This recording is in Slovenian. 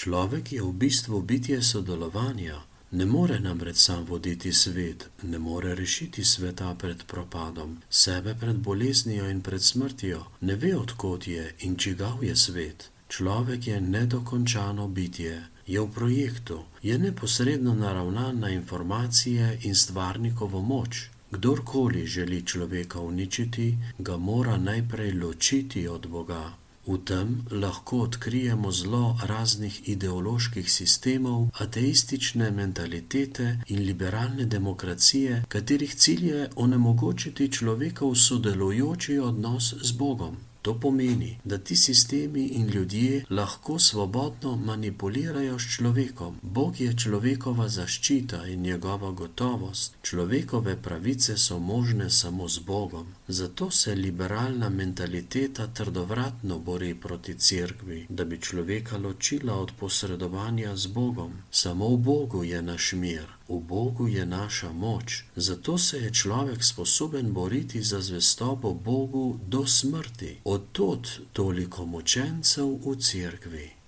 Človek je v bistvu bitje sodelovanja. Ne more namreč sam voditi svet, ne more rešiti sveta pred propadom, sebe pred boleznijo in pred smrtjo, ne ve, odkot je in čigav je svet. Človek je nedokončano bitje, je v projektu, je neposredno naravnan na informacije in stvarnikovo moč. Kdorkoli želi človeka uničiti, ga mora najprej ločiti od Boga. V tem lahko odkrijemo zlo raznih ideoloških sistemov, ateistične mentalitete in liberalne demokracije, katerih cilj je onemogočiti človekov sodelujoči odnos z Bogom. To pomeni, da ti sistemi in ljudje lahko svobodno manipulirajo s človekom. Bog je človekova zaščita in njegova gotovost. Človekove pravice so možne samo z Bogom. Zato se liberalna mentaliteta trdovratno bori proti cerkvi, da bi človeka ločila od posredovanja z Bogom. Samo v Bogu je naš mir. V Bogu je naša moč, zato se je človek sposoben boriti za zvestobo Bogu do smrti. Od tod toliko mučencev v cerkvi.